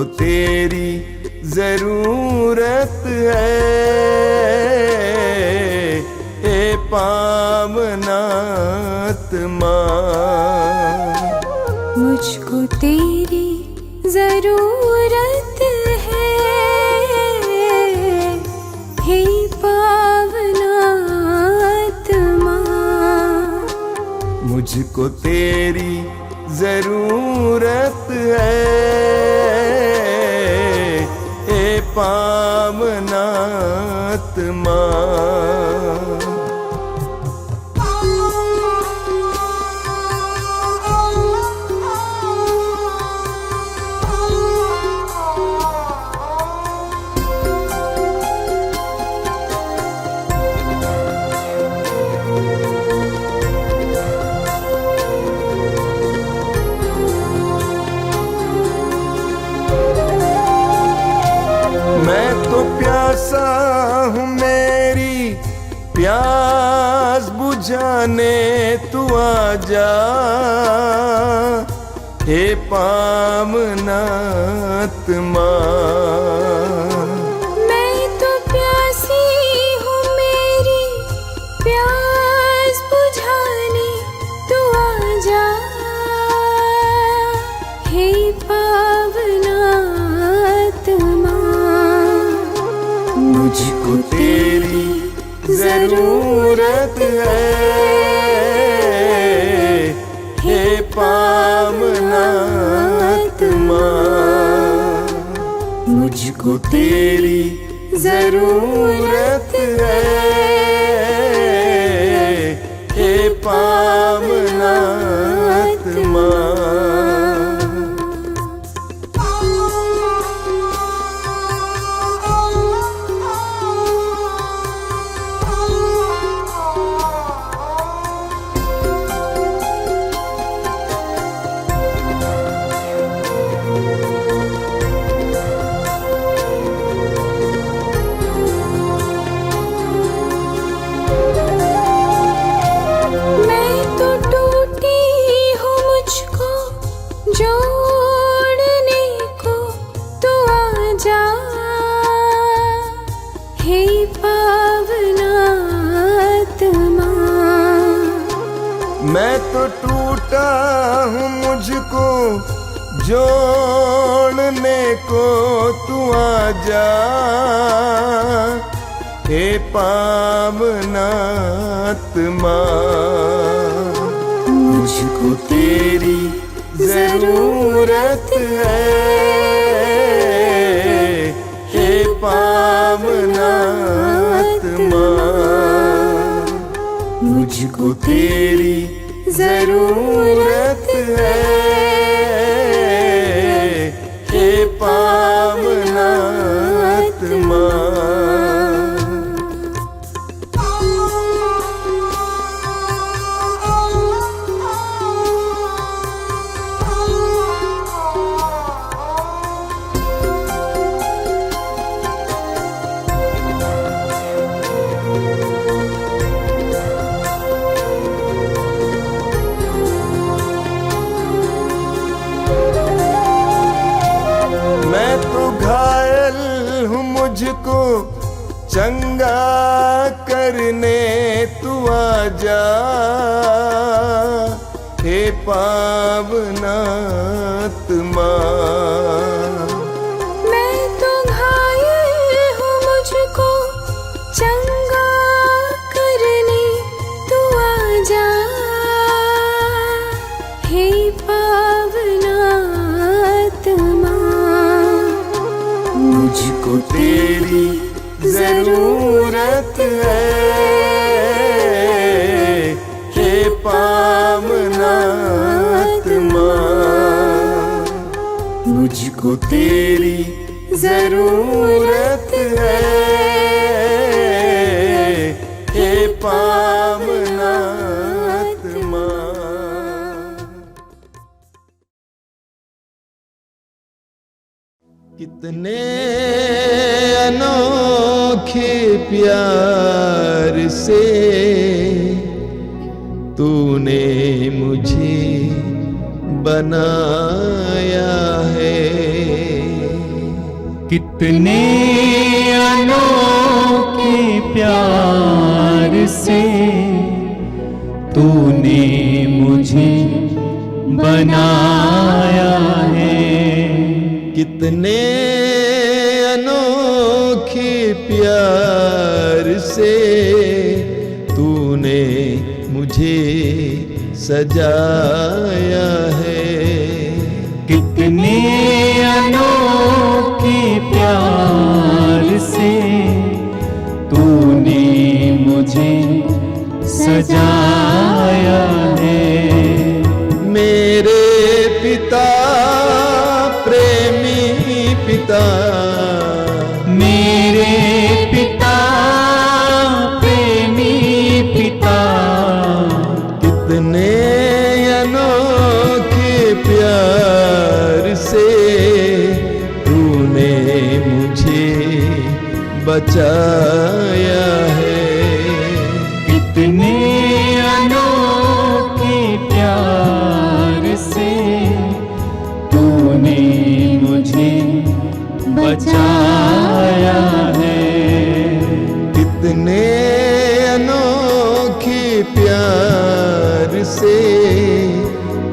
तेरी जरूरत है, ए पावनात्मा। मुझको तेरी जरूरत है, हे पावनात्मा। मुझको तेरी जरूरत है, ए पावनात्मा। मैं तो प्यासा हूँ, मेरी प्यास बुझाने तू आजा, हे पावनात्मा। मैं तो प्यासी हूँ, मेरी प्यास बुझाने तू आजा, हे पावनात्मा। मुझको तेरी जरूरत है, हे पावनात्मा। मुझको तेरी जरूरत है, हे पावनात्मा। जोड़ने को तू आजा, हे पावनात्मा। मैं तो टूटा हूँ, मुझको जोड़ने को तू आजा, हे पावनात्मा। मुझको तेरी जरूरत है, हे पावनात्मा। मुझको तेरी जरूरत है, हे पावनात्मा। मुझको चंगा करने तू आजा, हे पावनात्मा। मैं तो घायल हूँ, मुझको चंगा करने तू आजा, हे पावनात्मा। मुझको तेरी जरूरत है, हे पावनात्मा। मुझको तेरी जरूरत है, हे पावनात्मा। कितने अनोखे प्यार से तूने मुझे बनाया है, कितने अनोखे प्यार से तूने मुझे बनाया है। कितने अनोखे प्यार से तूने मुझे सजाया है। कितने अनोखे प्यार से तूने मुझे सजाया है। मेरे पिता प्रेमी पिता, मेरे पिता प्रेमी पिता, कितने अनोखे प्यार से तूने मुझे बचाया है। कितने अनोखे प्यार से तूने मुझे बचाया है। कितने अनोखे प्यार से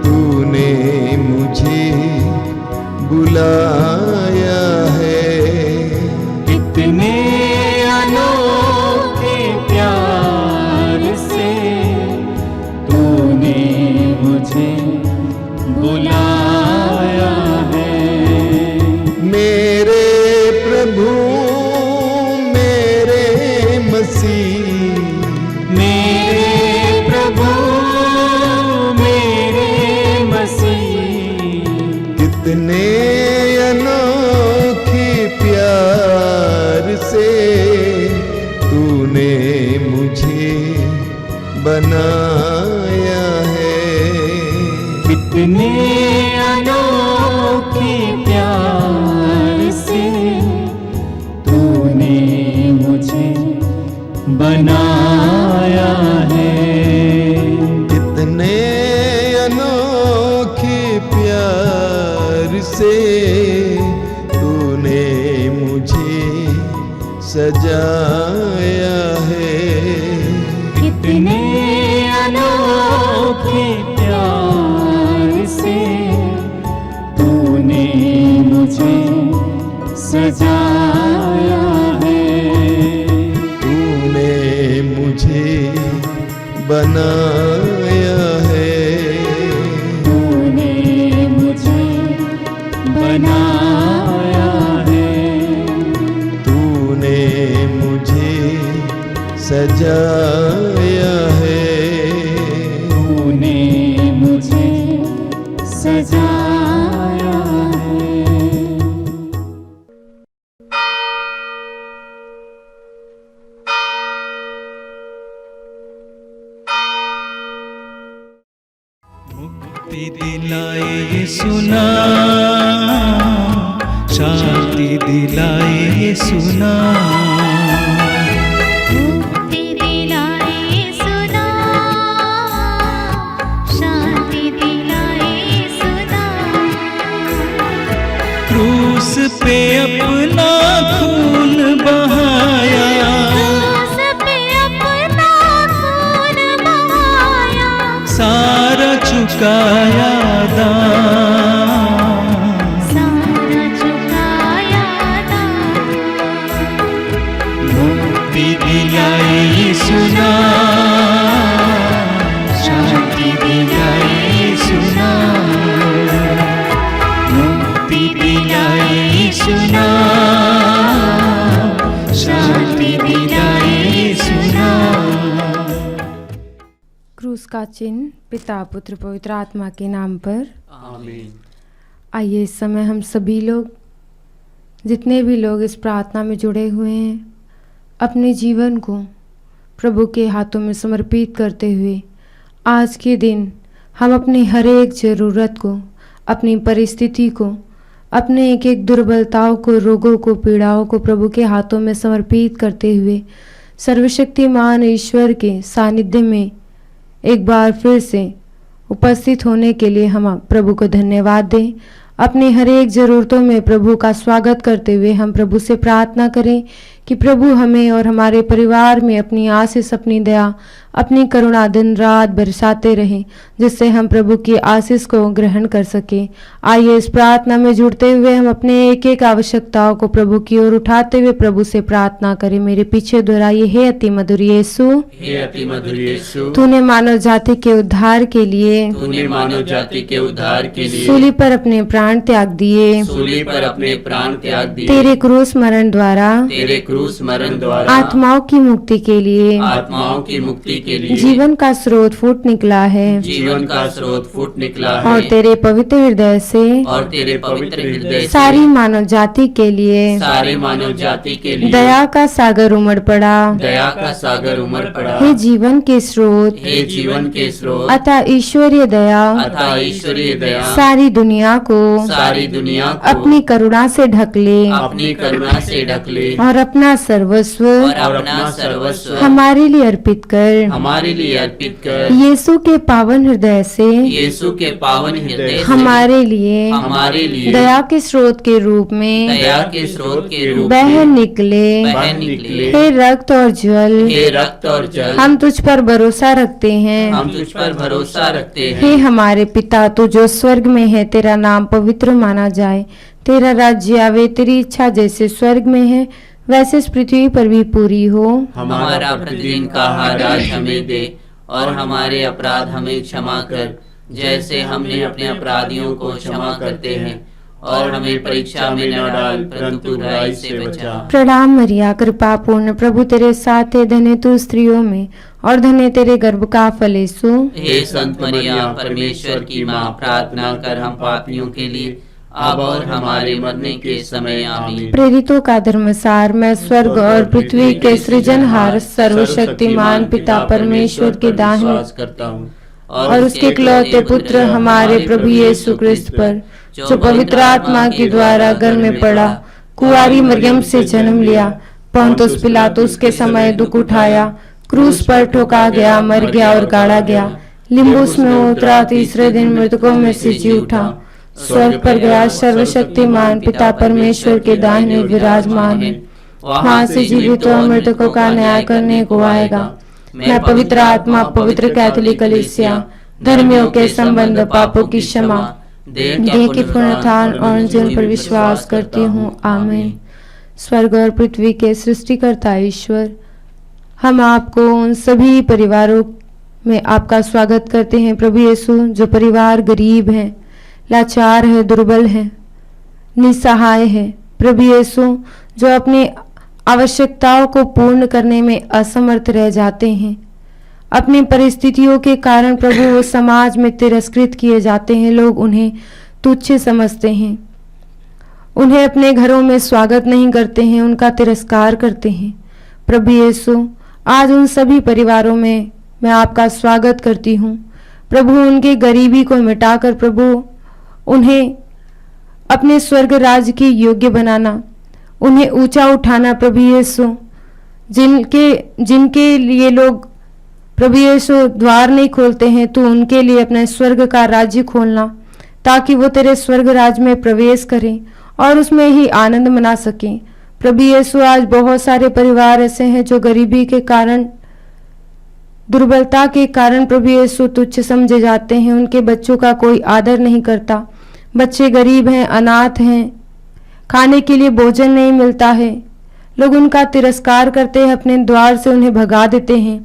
तूने मुझे बुलाया है। कितने अनोखे प्यार से तूने मुझे बुलाया है। मेरे प्रभु मेरे मसीह, मेरे प्रभु मेरे मसीह, कितने अनोखे प्यार से तूने मुझे बनाया है। कितने अनोखे प्यार से तूने मुझे बनाया है। कितने अनोखे प्यार से तूने मुझे सजाया है। कितने अनोखे प्यार से तूने मुझे सजाया है। तूने मुझे बनाया है। तूने मुझे बनाया है। तूने मुझे सजाया है। तूने मुझे सजाया है। मुक्ति दिलाए यीशु नाम, शांति दिलाए यीशु नाम। मुक्ति दिलाए यीशु नाम, शांति दिलाए यीशु नाम। क्रूस पे अपना खून बहाया, क्रूस पे अपना खून बहाया, सारा चुकाया दाम। सारा चुकाया दाम। मुक्ति दिलाए यीशु नाम, शांति दिलाए यीशु नाम। मुक्ति दिलाए यीशु नाम, शांति दिलाए यीशु नाम। क्रूस का चिन्ह पिता पुत्र पवित्र आत्मा के नाम पर आमीन। आइए इस समय हम सभी लोग, जितने भी लोग इस प्रार्थना में जुड़े हुए हैं, अपने जीवन को प्रभु के हाथों में समर्पित करते हुए आज के दिन हम अपनी हर एक ज़रूरत को, अपनी परिस्थिति को, अपने एक एक दुर्बलताओं को, रोगों को, पीड़ाओं को प्रभु के हाथों में समर्पित करते हुए सर्वशक्तिमान ईश्वर के सानिध्य में एक बार फिर से उपस्थित होने के लिए हम प्रभु को धन्यवाद दें। अपनी हर एक ज़रूरतों में प्रभु का स्वागत करते हुए हम प्रभु से प्रार्थना करें कि प्रभु हमें और हमारे परिवार में अपनी आशीष, अपनी दया, अपनी करुणा दिन रात बरसाते रहें, जिससे हम प्रभु की आशीष को ग्रहण कर सकें। आइए इस प्रार्थना में जुड़ते हुए हम अपने एक एक आवश्यकताओं को प्रभु की ओर उठाते हुए प्रभु से प्रार्थना करें। मेरे पीछे दोहराइए, हे अति मधुर यीशु, हे अति मधुर यीशु, तूने मानव जाति के उद्धार के लिए तूने मानव जाति के उद्धार के लिए सूली पर अपने प्राण त्याग दिए। सूली पर अपने प्राण त्याग दिए। तेरे क्रूस मरण द्वारा तेरे क्रूस मरण द्वारा आत्माओं की मुक्ति के लिए आत्माओं की मुक्ति के लिए जीवन का स्रोत फूट निकला है जीवन का स्रोत फूट निकला है। और तेरे पवित्र हृदय से और तेरे पवित्र हृदय से सारी मानव जाति के लिए सारे मानव जाति के लिए दया का सागर उमड़ पड़ा। दया का सागर उमड़ पड़ा। हे जीवन के स्रोत, हे जीवन के स्रोत, अतः ईश्वरीय दया अतः ईश्वरीय दया सारी दुनिया को सारी दुनिया को अपनी करुणा से ढक ले अपनी करुणा से ढक ले और अपना सर्वस्व और अपना सर्वस्व हमारे लिए अर्पित कर। हमारे लिए अर्पित कर। यीशु के पावन हृदय से यीशु के पावन हृदय से हमारे लिए दया के स्रोत के रूप में दया के स्रोत के रूप बह में निकले। बह निकले। हे रक्त और जल, हे रक्त और जल, हम तुझ पर भरोसा रखते हैं। हम तुझ पर भरोसा रखते हैं। हे हमारे पिता, तू जो स्वर्ग में है, तेरा नाम पवित्र माना जाए। तेरा राज्य आवे, तेरी इच्छा जैसे स्वर्ग में है वैसे इस पृथ्वी पर भी पूरी हो। हमारा प्रतिदिन का आहार आज हमें दे और हमारे अपराध हमें क्षमा कर, जैसे हमने अपने अपराधियों को क्षमा करते हैं, और हमें परीक्षा में न डाल परंतु बुराई से बचा। प्रणाम मरिया, कृपा पूर्ण, प्रभु तेरे साथ है, धन्य तू स्त्रियों में और धन्य तेरे गर्भ का फल यीशु। हे संत मरिया, परमेश्वर की माँ, प्रार्थना कर हम पापियों के लिए अब और हमारे मरने के समय आमीन। प्रेरितों का धर्मसार, मैं स्वर्ग और पृथ्वी के सृजनहार सर्वशक्तिमान पिता परमेश्वर के दाहिने करता हूँ और उसके इकलौते पुत्र हमारे प्रभु यीशु क्रिस्त पर, जो पवित्र आत्मा के द्वारा गर्भ में पड़ा, कुंवारी मरियम से जन्म लिया, पोंतुस पिलातुस के समय दुख उठाया, क्रूस पर ठोका गया, मर गया और गाड़ा गया, लिम्बुस में उतरा, तीसरे दिन मृतकों में से जी उठा, स्वर्ग पर गया, सर्वशक्तिमान पिता परमेश्वर के दाहिने विराजमान है, वहाँ से जीवित और मृतकों का न्याय करने को आएगा। मैं पवित्र आत्मा, पवित्र कैथोलिक कलीसिया, धर्मियों के संबंध, पापों की क्षमा, देह के पुनरुत्थान और जीवन पर विश्वास करती हूँ। आमीन। स्वर्ग और पृथ्वी के सृष्टिकर्ता ईश्वर, हम आपको उन सभी परिवारों में आपका स्वागत करते हैं प्रभु यीशु, जो परिवार गरीब हैं, लाचार है, दुर्बल है, निसहाय है। प्रभु यीशु, जो अपनी आवश्यकताओं को पूर्ण करने में असमर्थ रह जाते हैं, अपनी परिस्थितियों के कारण प्रभु वो समाज में तिरस्कृत किए जाते हैं, लोग उन्हें तुच्छ समझते हैं, उन्हें अपने घरों में स्वागत नहीं करते हैं, उनका तिरस्कार करते हैं। प्रभु यीशु, आज उन सभी परिवारों में मैं आपका स्वागत करती हूँ। प्रभु, उनकी गरीबी को मिटाकर प्रभु उन्हें अपने स्वर्ग राज्य के योग्य बनाना, उन्हें ऊंचा उठाना। प्रभु यीशु, जिनके लिए लोग प्रभु यीशु द्वार नहीं खोलते हैं, तो उनके लिए अपने स्वर्ग का राज्य खोलना, ताकि वो तेरे स्वर्ग राज्य में प्रवेश करें और उसमें ही आनंद मना सकें। प्रभु यीशु, आज बहुत सारे परिवार ऐसे हैं जो गरीबी के कारण, दुर्बलता के कारण प्रभु यीशु तुच्छ समझे जाते हैं, उनके बच्चों का कोई आदर नहीं करता। बच्चे गरीब हैं, अनाथ हैं, खाने के लिए भोजन नहीं मिलता है, लोग उनका तिरस्कार करते हैं, अपने द्वार से उन्हें भगा देते हैं।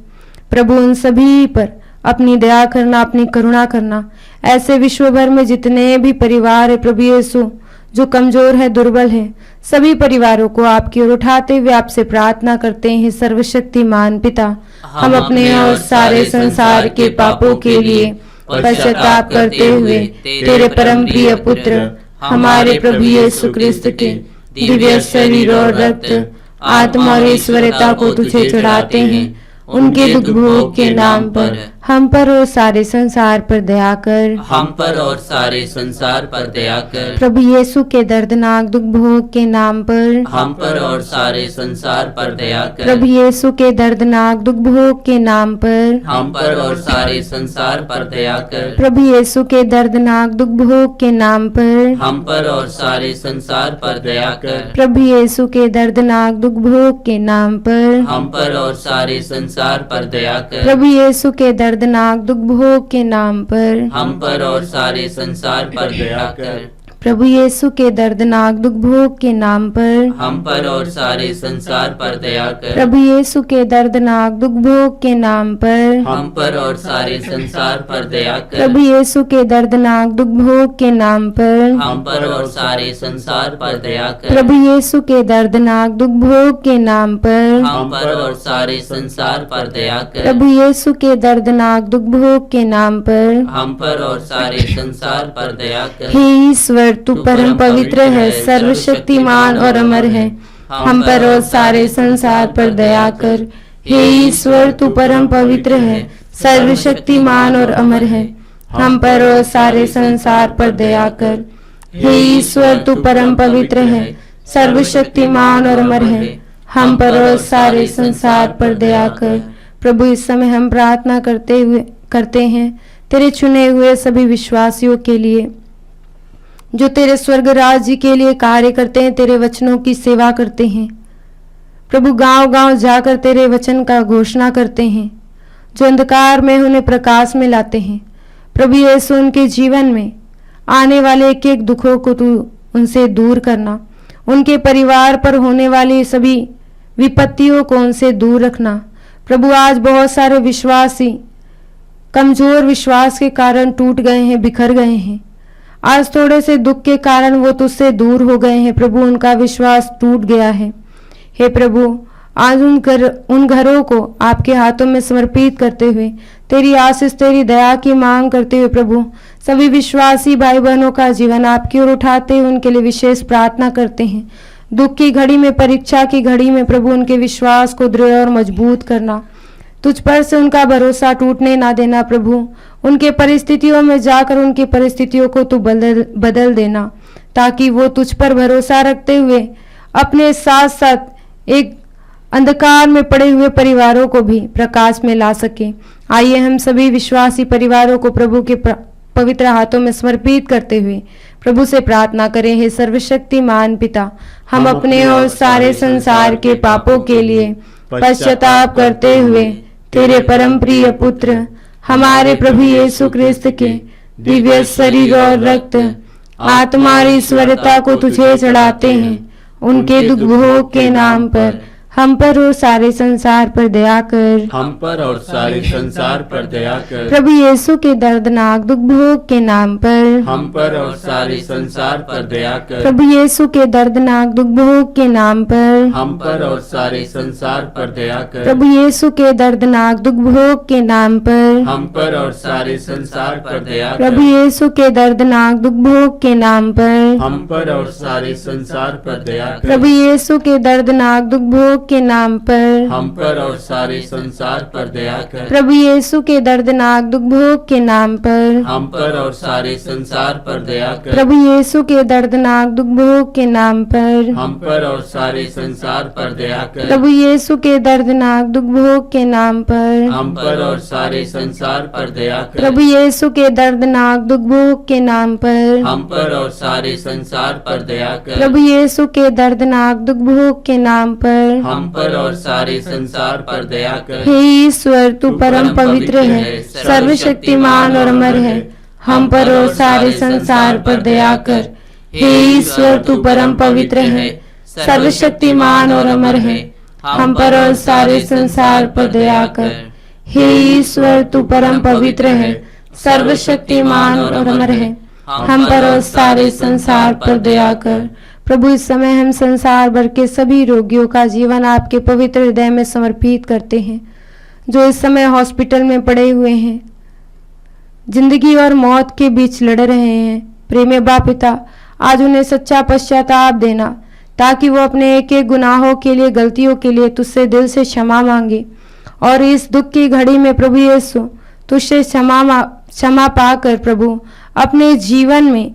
प्रभु, उन सभी पर अपनी दया करना, अपनी करुणा करना। ऐसे विश्व भर में जितने भी परिवार है प्रभु यीशु, जो कमजोर है, दुर्बल है, सभी परिवारों को आपकी ओर उठाते हुए आपसे प्रार्थना करते हैं। सर्वशक्तिमान पिता, हम अपने और सारे संसार के पापों के लिए पश्चाताप करते हुए तेरे परम प्रिय पुत्र हमारे प्रभु यीशु क्रिस्त के दिव्य शरीर और रक्त, आत्मा और ईश्वरता को तुझे चढ़ाते हैं। उनके दुख भोग के नाम पर हम पर और सारे संसार पर दया कर। हम पर और सारे संसार पर दया कर। प्रभु यीशु के दर्दनाक दुख भोग के नाम पर हम पर और सारे संसार पर दया कर। प्रभु यीशु के दर्दनाक दुख भोग के नाम पर हम पर और सारे संसार पर दया कर। प्रभु यीशु के दर्दनाक दुख भोग के नाम पर हम पर और सारे संसार पर दया कर। प्रभु यीशु के दर्दनाक दुख भोग के नाम पर हम पर और सारे संसार पर दया कर। प्रभु यीशु के दर्दनाक दुख भोग के नाम पर हम पर और सारे संसार पर दया कर। प्रभु यीशु के दर्दनाक दुख भोग के नाम पर हम पर और सारे संसार पर दया कर। प्रभु यीशु के दर्दनाक दुख भोग के नाम पर हम पर और सारे संसार पर दया कर। प्रभु यीशु के दर्दनाक दुख भोग के नाम पर हम पर और सारे संसार पर दया कर। प्रभु यीशु के दर्दनाक दुख भोग के नाम पर हम पर और सारे संसार पर दया कर। प्रभु यीशु के दर्दनाक दुख भोग के नाम पर हम पर और सारे संसार पर दया कर। हे ईश्वर, तू परम पवित्र है, सर्वशक्तिमान और अमर है। हम पर और सारे संसार पर दया कर। हे ईश्वर, तू परम पवित्र है, सर्वशक्तिमान और अमर है। हम पर और सारे संसार पर दया कर। हे ईश्वर, तू परम पवित्र है, सर्वशक्तिमान और अमर है। हम पर और सारे संसार पर दया कर। प्रभु, इस समय हम प्रार्थना करते हैं तेरे चुने हुए सभी विश्वासियों के लिए जो तेरे स्वर्ग राज्य के लिए कार्य करते हैं, तेरे वचनों की सेवा करते हैं। प्रभु, गांव-गांव जाकर तेरे वचन का घोषणा करते हैं, जो अंधकार में उन्हें प्रकाश में लाते हैं। प्रभु यीशु, उनके जीवन में आने वाले एक एक दुखों को तू उनसे दूर करना, उनके परिवार पर होने वाली सभी विपत्तियों को उनसे दूर रखना। प्रभु, आज बहुत सारे विश्वासी कमजोर विश्वास के कारण टूट गए हैं, बिखर गए हैं। आज थोड़े से दुख के कारण वो तुझसे दूर हो गए हैं। प्रभु, उनका विश्वास टूट गया है। हे प्रभु, आज उन घरों को आपके हाथों में समर्पित करते हुए, तेरी आशीष, तेरी दया की मांग करते हुए, प्रभु सभी विश्वासी भाई बहनों का जीवन आपकी ओर उठाते हुए उनके लिए विशेष प्रार्थना करते हैं। दुख की घड़ी में, परीक्षा की घड़ी में प्रभु उनके विश्वास को दृढ़ और मजबूत करना, तुझ पर से उनका भरोसा टूटने ना देना। प्रभु, उनके परिस्थितियों में जाकर उनकी परिस्थितियों को तू बदल देना, ताकि वो तुझ पर भरोसा रखते हुए अपने साथ साथ एक अंधकार में पड़े हुए परिवारों को भी प्रकाश में ला सके। आइए हम सभी विश्वासी परिवारों को प्रभु के पवित्र हाथों में समर्पित करते हुए प्रभु से प्रार्थना करें। हे सर्वशक्तिमान पिता, हम अपने और सारे संसार के पापों के लिए पश्चाताप करते हुए तेरे परम प्रिय पुत्र हमारे प्रभु यीशु क्रिस्त के दिव्य शरीर और रक्त, आत्मा और ईश्वरता को तुझे चढ़ाते हैं। उनके दुख भोग के नाम पर हम पर और सारे संसार पर दया कर। हम पर और सारे संसार पर दया कर। प्रभु यीशु के दर्दनाक दुख भोग के नाम पर हम पर और सारे संसार पर दया कर। प्रभु यीशु के दर्दनाक दुख भोग के नाम पर हम पर और सारे संसार पर दया कर। प्रभु यीशु के दर्दनाक दुख भोग के नाम पर हम पर और सारे संसार पर दया कर। प्रभु यीशु के दर्दनाक दुख भोग के नाम पर हम पर और सारे संसार पर दया कर। प्रभु यीशु के दर्दनाक दुख भोग के नाम पर हम पर और सारे संसार पर दया कर। प्रभु यीशु के दर्दनाक दुख भोग के नाम पर हम पर और सारे संसार पर दया कर। प्रभु यीशु के दर्दनाक दुख भोग के नाम पर हम पर और सारे संसार पर दया कर। प्रभु यीशु के दर्दनाक दुख भोग के नाम पर हम पर और सारे संसार पर दया कर। प्रभु यीशु के दर्दनाक दुख भोग के नाम पर हम पर और सारे संसार पर दया कर। प्रभु यीशु के दर्दनाक दुख भोग के नाम पर हम पर और सारे संसार पर दया कर। हे ईश्वर, तू परम पवित्र है, सर्वशक्तिमान और अमर है। हम पर और सारे संसार पर दया कर। हे ईश्वर, तू परम पवित्र है, सर्वशक्तिमान और अमर है। हम पर और सारे संसार पर दया कर। हे ईश्वर, तू परम पवित्र है, सर्वशक्तिमान और अमर है। हम पर और सारे संसार पर दया कर। प्रभु, इस समय हम संसार भर के सभी रोगियों का जीवन आपके पवित्र हृदय में समर्पित करते हैं, जो इस समय हॉस्पिटल में पड़े हुए हैं, जिंदगी और मौत के बीच लड़ रहे हैं। प्रेम बाप पिता, आज उन्हें सच्चा पश्चाताप देना, ताकि वो अपने एक एक गुनाहों के लिए, गलतियों के लिए तुझसे दिल से क्षमा मांगे। और इस दुख की घड़ी में प्रभु यीशु, तुझसे क्षमा पाकर प्रभु अपने जीवन में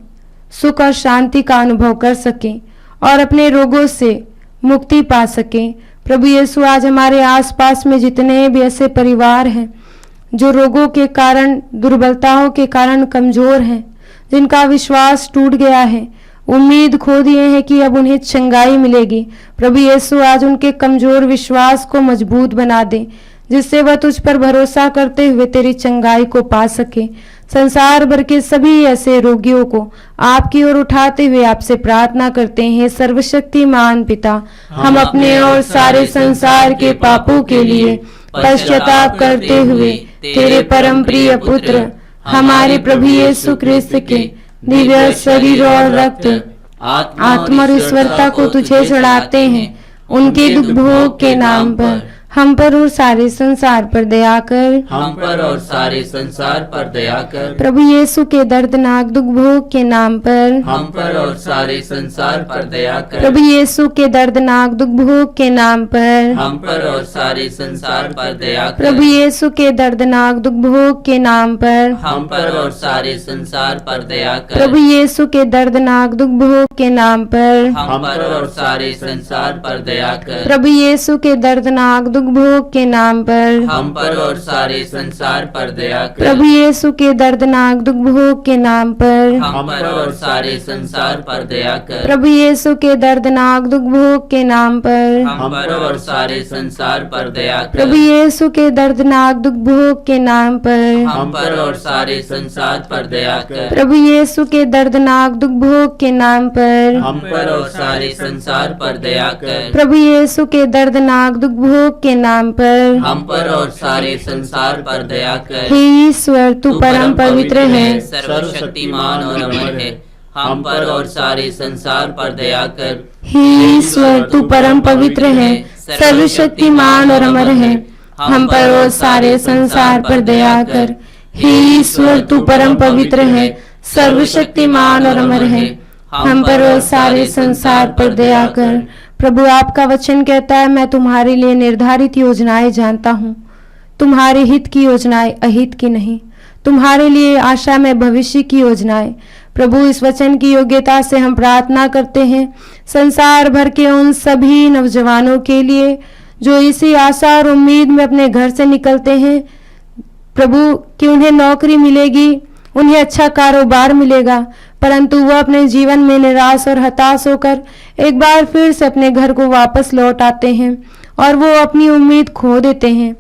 सुख और शांति का अनुभव कर सकें और अपने रोगों से मुक्ति पा सकें। प्रभु यीशु, आज हमारे आसपास में जितने भी ऐसे परिवार हैं जो रोगों के कारण, दुर्बलताओं के कारण कमजोर हैं, जिनका विश्वास टूट गया है, उम्मीद खो दिए हैं कि अब उन्हें चंगाई मिलेगी, प्रभु यीशु आज उनके कमजोर विश्वास को मजबूत बना दे, जिससे वह तुझ पर भरोसा करते हुए तेरी चंगाई को पा सके। संसार भर के सभी ऐसे रोगियों को आपकी ओर उठाते हुए आपसे प्रार्थना करते हैं। सर्वशक्तिमान पिता, हम अपने और सारे संसार के पापों के लिए पश्चाताप करते हुए तेरे परम प्रिय पुत्र हमारे प्रभु यीशु ख्रिस्त के दिव्य शरीर और रक्त, आत्मा और ईश्वरता को तुझे चढ़ाते हैं। उनके दुख भोग के नाम पर हम पर और सारे संसार पर दया कर। हम पर और सारे संसार पर दया कर। प्रभु यीशु के दर्दनाक दुख भोग के नाम पर हम पर और सारे संसार पर दया कर। प्रभु यीशु के दर्दनाक दुख भोग के नाम पर हम पर और सारे संसार पर दया कर। प्रभु यीशु के दर्दनाक दुख भोग के नाम पर हम पर और सारे संसार पर दया कर। प्रभु यीशु के दर्दनाक दुख भोग के नाम पर हम पर और सारे संसार पर दया कर। प्रभु यीशु के दर्दनाक दुख भोग के नाम पर हम पर और सारे संसार पर दया कर। प्रभु यीशु के दर्दनाक दुख भोग के नाम पर हम पर और सारे संसार पर दया कर। प्रभु यीशु के दर्दनाक दुख भोग के नाम पर हम पर और सारे संसार पर दया कर। प्रभु यीशु के दर्दनाक दुख भोग के नाम पर हम पर और सारे संसार पर दया कर। प्रभु यीशु के दर्दनाक दुख भोग के नाम पर हम पर और सारे संसार पर दया कर। प्रभु यीशु के दर्दनाक दुख भोग के नाम पर हम पर और सारे संसार पर दया कर। हे ईश्वर, तू परम पवित्र है, सर्वशक्तिमान और अमर है। हम पर और सारे संसार पर दया कर। हे ईश्वर, तू परम पवित्र है, सर्वशक्तिमान और अमर है। हम पर और सारे संसार पर दया कर। हे ईश्वर, तू परम पवित्र है, सर्वशक्तिमान और अमर है। हम पर और सारे संसार पर दया कर। प्रभु, आपका वचन कहता है, मैं तुम्हारे लिए निर्धारित योजनाएं जानता हूँ, तुम्हारे हित की योजनाएं, अहित की नहीं, तुम्हारे लिए आशा में भविष्य की योजनाएं। प्रभु, इस वचन की योग्यता से हम प्रार्थना करते हैं संसार भर के उन सभी नौजवानों के लिए जो इसी आशा और उम्मीद में अपने घर से निकलते हैं प्रभु कि उन्हें नौकरी मिलेगी, उन्हें अच्छा कारोबार मिलेगा, परंतु वह अपने जीवन में निराश और हताश होकर एक बार फिर से अपने घर को वापस लौट आते हैं और वो अपनी उम्मीद खो देते हैं।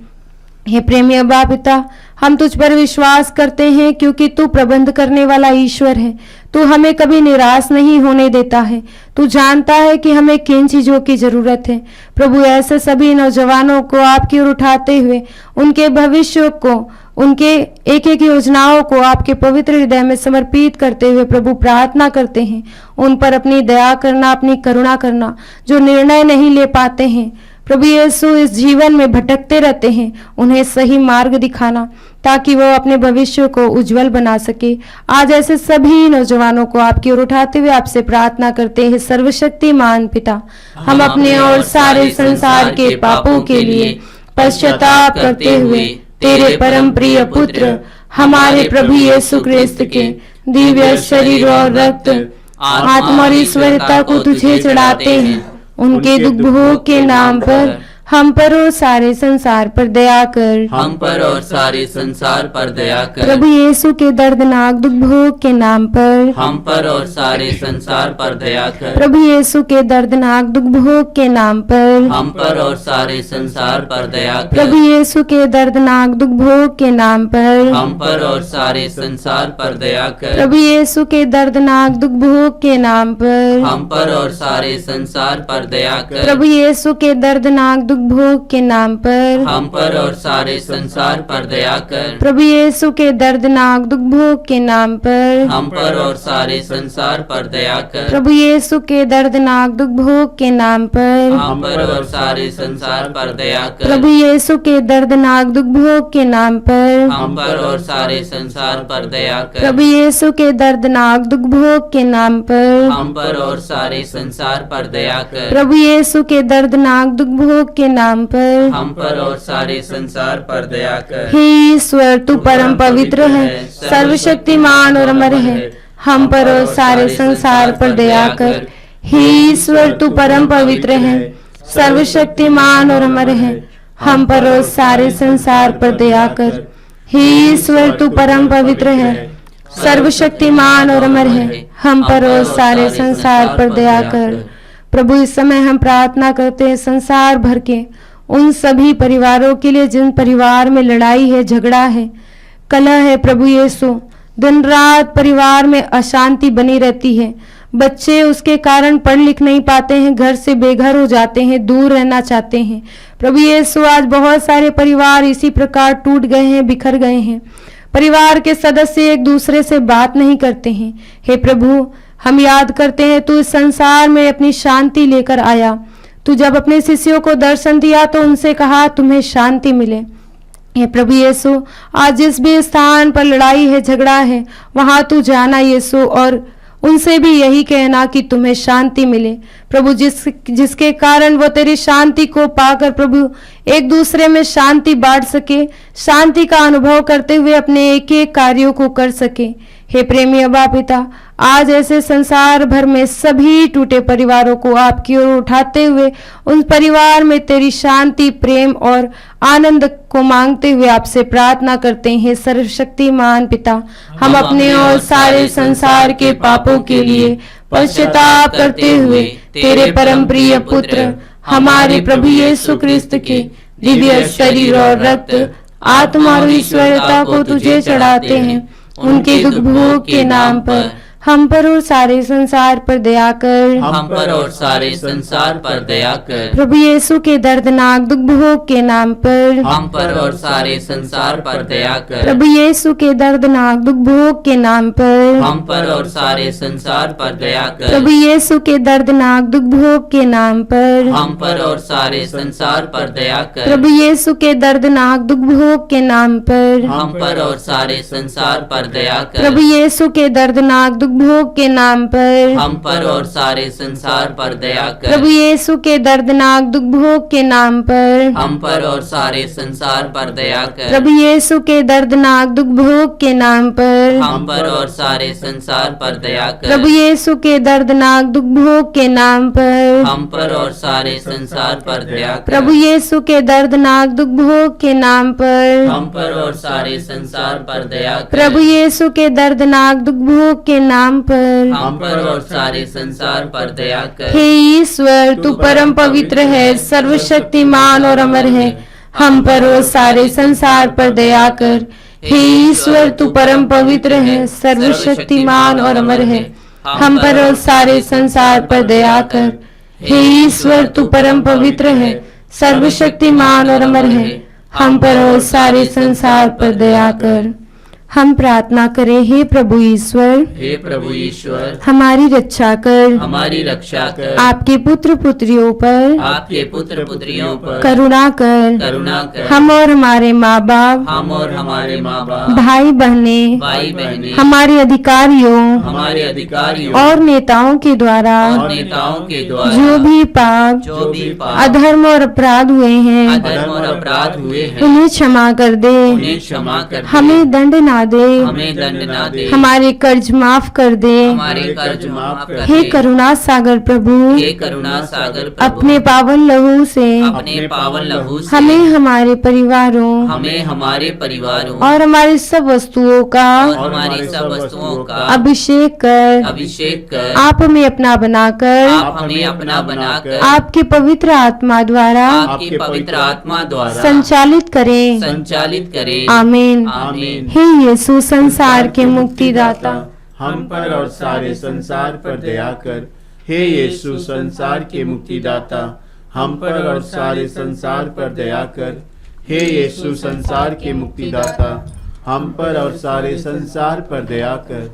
हे प्रेमी अब्बा पिता, हम तुझ पर विश्वास करते हैं क्योंकि तू प्रबंध करने वाला ईश्वर है। तू हमें कभी निराश नहीं होने देता है। तू जानता है कि हमें किन चीजों की जरूरत है। प्रभु, ऐसे सभी नौजवानों को आपकी ओर उठाते हुए उनके भविष्य को, उनके एक एक योजनाओं को आपके पवित्र हृदय में समर्पित करते हुए प्रभु प्रार्थना करते हैं, उन पर अपनी दया करना, अपनी करुणा करना, जो निर्णय नहीं ले पाते हैं। प्रभु यीशु, इस जीवन में भटकते रहते हैं, उन्हें सही मार्ग दिखाना ताकि वो अपने भविष्य को उज्जवल बना सके। आज ऐसे सभी नौजवानों को आपकी ओर उठाते हुए आपसे प्रार्थना करते हैं। सर्वशक्तिमान पिता, हम अपने और सारे संसार के पापों के लिए पश्चाताप करते हुए तेरे परम प्रिय पुत्र हमारे प्रभु यीशु ख्रिस्त के दिव्य शरीर और रक्त, आत्मा और ईश्वरता को तुझे चढ़ाते हैं। उनके दुख भोग के नाम पर हम पर और सारे संसार पर दया कर। हम पर और सारे संसार पर दया कर। प्रभु यीशु के दर्दनाक दुख भोग के नाम पर हम पर और सारे संसार पर दया कर। प्रभु यीशु के दर्दनाक दुख भोग के नाम पर हम पर और सारे संसार पर दया कर। प्रभु यीशु के दर्दनाक दुख भोग के नाम पर हम पर और सारे संसार पर दया कर। प्रभु यीशु के दर्दनाक दुख भोग के नाम पर हम पर और सारे संसार पर दया कर। प्रभु यीशु के दर्दनाक दुख भोग के नाम पर हम पर और सारे संसार पर दया कर। प्रभु यीशु के दर्दनाक दुख भोग के नाम पर हम पर और सारे संसार पर दया कर। प्रभु यीशु के दर्दनाक दुख भोग के नाम पर हम पर और सारे संसार पर दया कर। प्रभु यीशु के दर्दनाक दुख भोग के नाम पर हम पर और सारे संसार पर दया कर। प्रभु यीशु के दर्दनाक दुख भोग के नाम पर हम पर और सारे संसार पर दया कर। प्रभु यीशु के दर्दनाक दुख भोग के के नाम पर। हम पर और सारे संसार पर दया कर। हे ईश्वर तू परम पवित्र है, सर्वशक्तिमान और अमर है, हम पर और सारे संसार पर दया कर। हे ईश्वर तू परम पवित्र है, सर्वशक्तिमान और अमर है, हम पर और सारे संसार पर दया कर। हे ईश्वर तू परम पवित्र है, सर्वशक्तिमान और अमर है, हम पर और सारे संसार पर दया कर। प्रभु इस समय हम प्रार्थना करते हैं संसार भर के उन सभी परिवारों के लिए जिन परिवार में लड़ाई है, झगड़ा है, कलह है। प्रभु यीशु, दिन रात परिवार में अशांति बनी रहती है, बच्चे उसके कारण पढ़ लिख नहीं पाते हैं, घर से बेघर हो जाते हैं, दूर रहना चाहते हैं। प्रभु यीशु, आज बहुत सारे परिवार इसी प्रकार टूट गए हैं, बिखर गए हैं। परिवार के सदस्य एक दूसरे से बात नहीं करते हैं। हे प्रभु, हम याद करते हैं तू इस संसार में अपनी शांति लेकर आया। तू जब अपने शिष्यों को दर्शन दिया तो उनसे कहा तुम्हें शांति मिले। हे प्रभु यीशु, आज जिस भी स्थान पर लड़ाई है, झगड़ा है, वहां तू जाना यीशु, और उनसे भी यही कहना कि तुम्हें शांति मिले। प्रभु, जिसके कारण वो तेरी शांति को पाकर प्रभु एक दूसरे में शांति बांट सके, शांति का अनुभव करते हुए अपने एक एक कार्यों को कर सके। हे प्रेमी अबा पिता, आज ऐसे संसार भर में सभी टूटे परिवारों को आपकी ओर उठाते हुए उन परिवार में तेरी शांति, प्रेम और आनंद को मांगते हुए आपसे प्रार्थना करते हैं। सर्वशक्तिमान पिता, हम अपने और सारे संसार के पापों के लिए पश्चाताप करते हुए तेरे परम प्रिय पुत्र हमारे प्रभु यीशु क्रिस्त के दिव्य शरीर और रक्त, आत्मा और ईश्वरता को तुझे चढ़ाते हैं। उनके दुख भोग के नाम पर हम पर और सारे संसार पर दया कर। हम पर और सारे संसार पर दया कर। प्रभु यीशु के दर्दनाक दुख भोग के नाम पर हम पर और सारे संसार पर दया कर। प्रभु यीशु के दर्दनाक दुख भोग के नाम पर हम पर और सारे संसार पर दया कर। प्रभु यीशु के दर्दनाक दुख भोग के नाम पर हम पर और सारे संसार पर दया कर। प्रभु यीशु के दर्दनाक दुख भोग के नाम पर हम पर और सारे संसार पर दया कर। प्रभु यीशु के दर्दनाक दुख भोग के नाम पर हम पर और सारे संसार पर दया कर। प्रभु यीशु के दर्दनाक दुख भोग के नाम पर हम पर और सारे संसार पर दया कर। प्रभु यीशु के दर्दनाक दुख भोग के नाम पर हम पर और सारे संसार पर दया कर। प्रभु यीशु के दर्दनाक दुख भोग के नाम पर हम पर और सारे संसार पर दया कर। प्रभु यीशु के दर्दनाक दुख भोग के नाम पर हम पर और सारे संसार पर दया कर। प्रभु यीशु के दर्दनाक दुख भोग के नाम पर हम पर और सारे संसार पर दया कर। हे ईश्वर तू परम पवित्र है, सर्वशक्तिमान और अमर है, हम पर और सारे संसार पर दया कर। हे ईश्वर तू परम पवित्र है, सर्वशक्तिमान और अमर है, हम पर और सारे संसार पर दया कर। हे ईश्वर तू परम पवित्र है, सर्वशक्तिमान और अमर है, हम पर और सारे संसार पर दया कर। हम प्रार्थना करें, हे प्रभु ईश्वर, हे प्रभु ईश्वर, हमारी रक्षा कर, हमारी रक्षा कर। आपके पुत्र पुत्रियों पर आपके पुत्र पुत्रियों पर करुणा कर। करुणा कर। हम और हमारे माँ बाप, हम और हमारे माँ बाप, भाई बहने, भाई बहने, हमारे अधिकारियों हमारे अधिकारियों और नेताओं के द्वारा और नेताओं के द्वारा जो भी पाप, अधर्म और अपराध हुए हैं, अधर्म और अपराध हुए हैं, उन्हें क्षमा कर दे। उन्हें क्षमा कर दे। हमें दंड ना दे, हमें दंड ना दे। हमारे कर्ज माफ कर दे। हमारे कर्ज माफ कर हे दे। करुणा सागर प्रभु, हे करुणा सागर प्रभु, अपने पावन लहू से अपने पावन लहू से हमें हमारे परिवारों हमें हमारे परिवारों और हमारी सब वस्तुओं का और हमारी सब वस्तुओं का अभिषेक कर। अभिषेक कर। आप हमें अपना बनाकर आप हमें अपना बनाकर आपके पवित्र आत्मा द्वारा आपकी पवित्र आत्मा द्वारा संचालित करें। संचालित करें। आमीन। आमीन। हे यीशु संसार के मुक्तिदाता, हम पर और सारे संसार पर दया कर। हे यीशु संसार के मुक्तिदाता, हम पर और सारे संसार पर दया कर। हे यीशु संसार के मुक्तिदाता, हम पर और सारे संसार पर दया कर।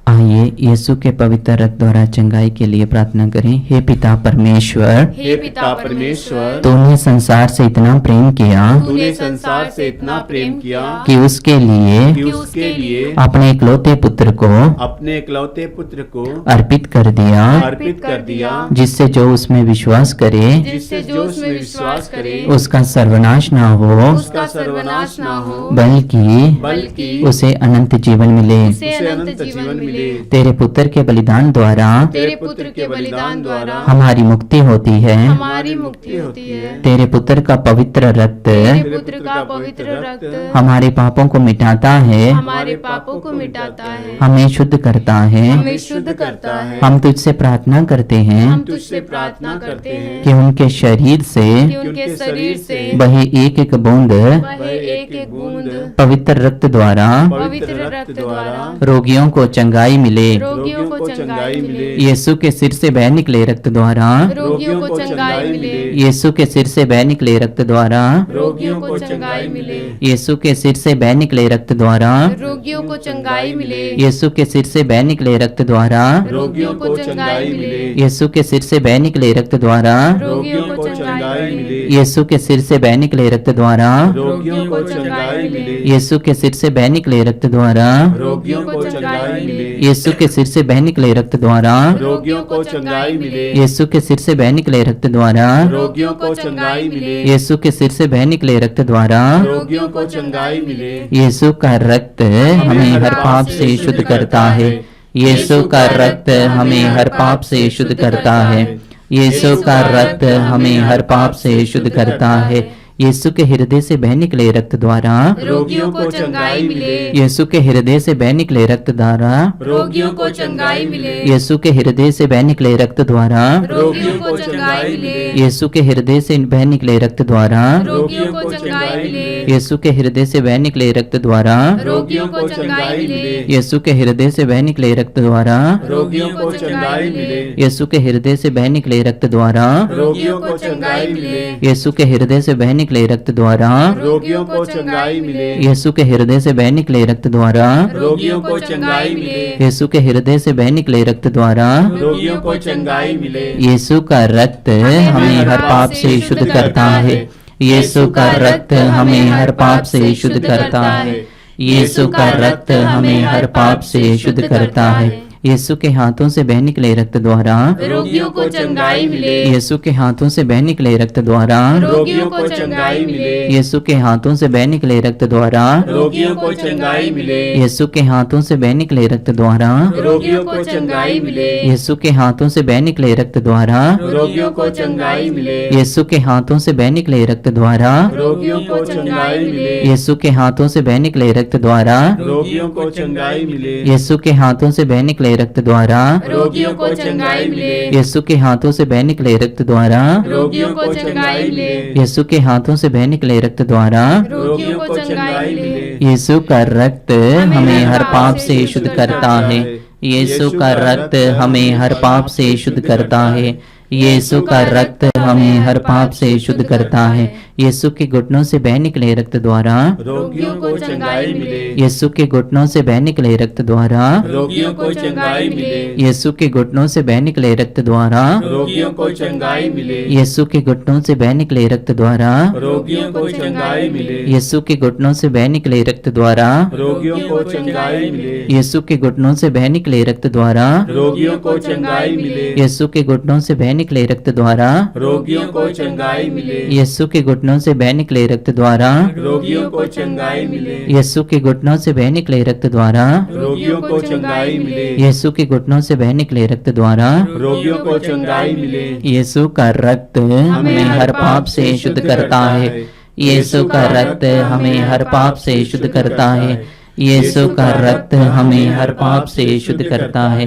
आइए यीशु के पवित्र रक्त द्वारा चंगाई के लिए प्रार्थना करें। हे पिता परमेश्वर, हे पिता परमेश्वर, तूने संसार से इतना प्रेम किया तूने संसार से इतना प्रेम किया कि उसके लिए कि उसके लिए अपने इकलौते पुत्र को अपने इकलौते पुत्र को अर्पित कर दिया, अर्पित कर दिया, जिससे जो उसमें विश्वास करे जिससे जो उसमें विश्वास करे उसका सर्वनाश ना हो, उसका सर्वनाश ना हो, बल्कि उसे अनंत जीवन मिले। उसे अनंत जीवन मिले। तेरे पुत्र के बलिदान द्वारा तेरे पुत्र के बलिदान द्वारा हमारी मुक्ति होती है। हमारी मुक्ति होती है। तेरे पुत्र का पवित्र रक्त तेरे पुत्र का पवित्र रक्त हमारे पापों को मिटाता है, हमारे पापों को मिटाता है, हमें शुद्ध करता है। हमें शुद्ध करता है। हम तुझसे प्रार्थना करते हैं हम तुझसे प्रार्थना करते हैं कि उनके शरीर से कि उनके शरीर से वही एक एक बूंद वह एक एक बूंद पवित्र रक्त द्वारा पवित्र रक्त द्वारा रोगियों को चंगाई मिले। रोगियों को चंगाई मिले। यीशु के सिर से बह निकले रक्त द्वारा रोगियों को चंगाई मिले। यीशु के सिर से बह निकले रक्त द्वारा रोगियों को चंगाई मिले। यीशु के सिर से बह निकले रक्त द्वारा रोगियों को चंगाई मिले। यीशु के सिर से बह निकले रक्त द्वारा रोगियों को चंगाई मिले। यीशु के सिर से बह निकले रक्त द्वारा रोगियों को चंगाई मिले। यीशु के सिर से बह निकले रक्त द्वारा रोगियों को चंगाई मिले। यीशु के सिर से बह निकले रक्त द्वारा रोगियों को चंगाई मिले। यीशु के सिर से बह निकले रक्त द्वारा रोगियों को चंगाई मिले। यीशु के सिर से बह निकले रक्त द्वारा रोगियों को चंगाई मिले। यीशु के सिर से बह निकले रक्त द्वारा रोगियों को चंगाई मिले। यीशु का रक्त हमें हर पाप से शुद्ध करता है। यीशु का रक्त हमें हर पाप से शुद्ध करता है। यीशु का रक्त हमें हर पाप से शुद्ध करता है। यीशु के हृदय से बह निकले रक्त द्वारा रोगियों को चंगाई मिले। यीशु के हृदय से बह निकले रक्त द्वारा रोगियों को चंगाई मिले। यीशु के हृदय से बह निकले रक्त द्वारा रोगियों को चंगाई मिले। यीशु के हृदय से बह निकले रक्त द्वारा रोगियों को चंगाई मिले। यीशु के हृदय से बह निकले रक्त द्वारा रोगियों को चंगाई मिले। यीशु के हृदय से बह निकले रक्त द्वारा रोगियों को चंगाई मिले। यीशु के हृदय से बह निकले रक्त द्वारा रोगियों को चंगाई मिले। यीशु के हृदय से बह निकले रक्त द्वारा रोगियों को चंगाई मिले। यीशु के हृदय से बह निकले रक्त द्वारा रोगियों को चंगाई मिले। यीशु के हृदय से बह निकले रक्त द्वारा रोगियों को चंगाई मिले। यीशु का रक्त हमें हर पाप से शुद्ध करता है। यीशु का रक्त हमें हर पाप से शुद्ध करता है। यीशु का रक्त हमें हर पाप से शुद्ध करता है। यीशु के हाथों से बह निकले रक्त द्वारा रोगियों को चंगाई मिले। यीशु के हाथों से बह निकले रक्त द्वारा रोगियों को चंगाई मिले। यीशु के हाथों से बह निकले रक्त द्वारा रोगियों को चंगाई मिले। यीशु के हाथों से बह निकले रक्त द्वारा रोगियों को चंगाई मिले। यीशु के हाथों से बह निकले रक्त द्वारा रोगियों को चंगाई मिले। यीशु के हाथों से बह निकले रक्त द्वारा रोगियों को चंगाई मिले। यीशु के हाथों से बह निकले रक्त द्वारा रोगियों को चंगाई मिले। यीशु के हाथों से बह निकले रक्त द्वारा रोगियों को चंगाई मिले। यीशु के हाथों से बह निकले रक्त द्वारा रोगियों को चंगाई मिले। यीशु के हाथों से बह निकले रक्त द्वारा रोगियों को चंगाई मिले। यीशु का रक्त हमें हर पाप से शुद्ध करता है। यीशु का रक्त हमें हर पाप से शुद्ध करता है। यीशु का रक्त हमें हर पाप से शुद्ध करता है। यीशु के घुटनों से बह निकले रक्त द्वारा रोगियों को चंगाई मिले। यीशु के घुटनों से बह निकले रक्त द्वारा रोगियों को चंगाई मिले। यीशु के घुटनों से बह निकले रक्त द्वारा रोगियों को चंगाई मिले। यीशु के घुटनों से बह निकले रक्त द्वारा रोगियों को चंगाई मिले। यीशु के घुटनों से बह निकले रक्त द्वारा रोगियों को चंगाई मिले। यीशु के घुटनों से बह निकले रक्त द्वारा रोगियों को चंगाई मिले। यीशु के घुटनों से बह निकले रक्त द्वारा रोगियों को चंगाई मिले। यीशु के घुटनों से बह निकले रक्त द्वारा रोगियों को चंगाई मिले। यीशु के घुटनों से बह निकले रक्त द्वारा रोगियों को चंगाई मिले। यीशु के घुटनों से बह निकले रक्त द्वारा रोगियों को चंगाई मिले। यीशु का रक्त हमें हर पाप से शुद्ध करता है। यीशु का रक्त हमें हर पाप से शुद्ध करता है। यीशु का रक्त हमें हर पाप से शुद्ध करता है।